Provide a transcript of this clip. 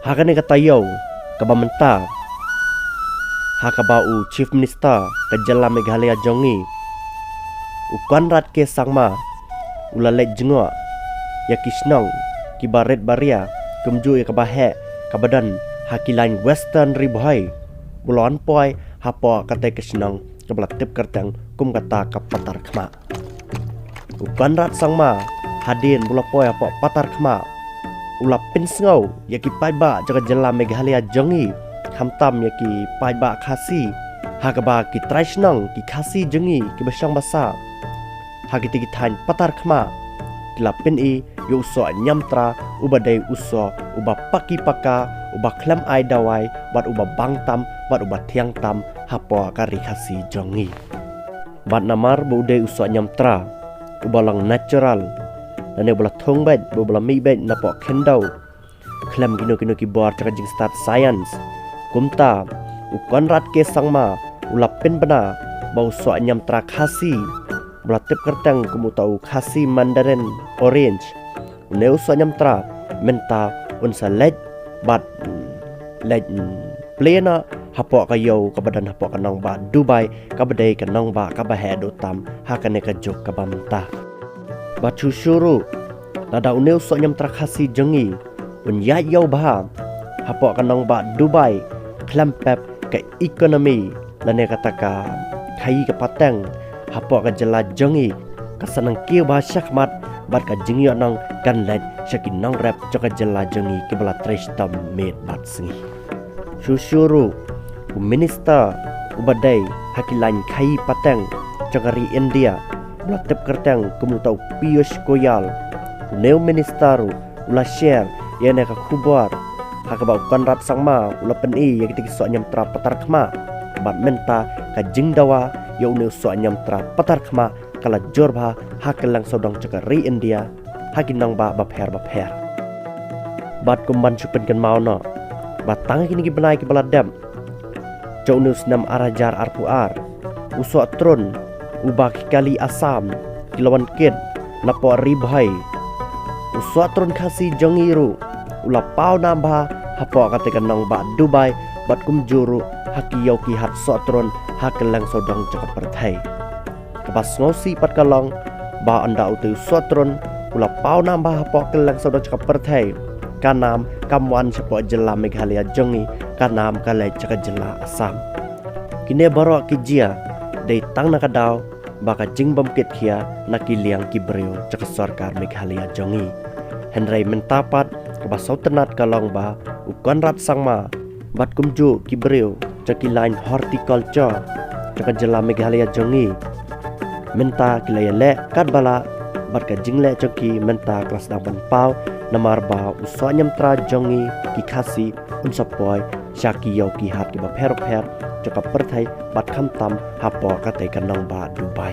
Hakane katayo kabamenta hakabau Chief Minister kajala Meghalaya jongi ukanrat ke sangma ulalek jengwa yakisnong kibaret baria kumju kabahe kabadan hakilain Western Ribhai bulan poi hapo kate kisnong kebelatip kerteng kum kata kapatar khma ukanrat sangma hadin bulapoi hapo patar khma ulap pinsngau yaki paiba jaga jala Meghalaya jongi hamtam yaki paiba khasi hakaba ki traisnong ki khasi jongi ki basang basa hagiti ki thain patar khma kilapin i yo uso nyamtra ubadai uso uba paki paka uba klam ai dawai bat uba bangtam bat uba thiang tam hapo kari khasi jongi bat namar bu dei uso nyamtra uba lang natural nane bula thong bet bula mi bet napo khendau klam kino ki bor chakajing start science kumta ukonrat ke sangma ulapin bana bau so nyamtra khasi belatip kertang kumutau khasi mandarin orange neu so nyamtra menta unsa lej bat lej plena hapo kayo kabadan hapo kanong ba Dubai kabadai kanong ba kabahe do tam hakane ka jok kabamta bachu syuru lada uneu so nyamtra khasi jongi un ya yo ba hapo kanong ba Dubai klampep ke ekonomi lane kataka khai ka patang hapo ka jala jongi kasanang kiu ba syakmat bat ka jingyo nang kanlet syakin nang rap joka jala jongi ke bala tres tam med bat singi syusyuru minister ubadai hakilan khai patang jogari India belatip kertang kumutau Piyush Goyal neu minister ula share yana ka kubar hakaba kanrat sangma ula peni yang kita so nyamtra patar khma bat menta ka jingdawa ya neu so nyamtra patar khma kala jorba hakelang sodong jogari India hakinang ba bapher bat kumban chupen kan mauna bat tang kini ki benai ki baladam jau neu snam arajar arpuar uso tron ubak kali Asam kilawan kid napo Ribhai uswatron khasi jongiru ula pau namba hapo kate kanong ba Dubai bat kumjuru hakiyau ki hat sotron hakelang sodong jaka perthai kabas ngosi pat kalong ba anda utu sotron ula pau namba hapo kelang sodong jaka perthai kanam kamwan sepo jela Meghalaya jongi kanam kalai jaka jela Asam kine baro kijia dei tang nakadaw baka jingbam kit kia nakiliang kibreo jaka sarkar Meghalaya jongi Henry mentapat kabasau tenat kalong ba ukonrat sangma bat kumju kibreo jaki line horticulture jaka jela Meghalaya jongi menta kilaya le kat bala bat ka jingle joki menta kelas daban pau namar ba uso nyamtra jongi ki khasi unsapoi syaki yau ki hat ki ba pher jaka perthai bat khamtam hapo katai kanong ba Dubai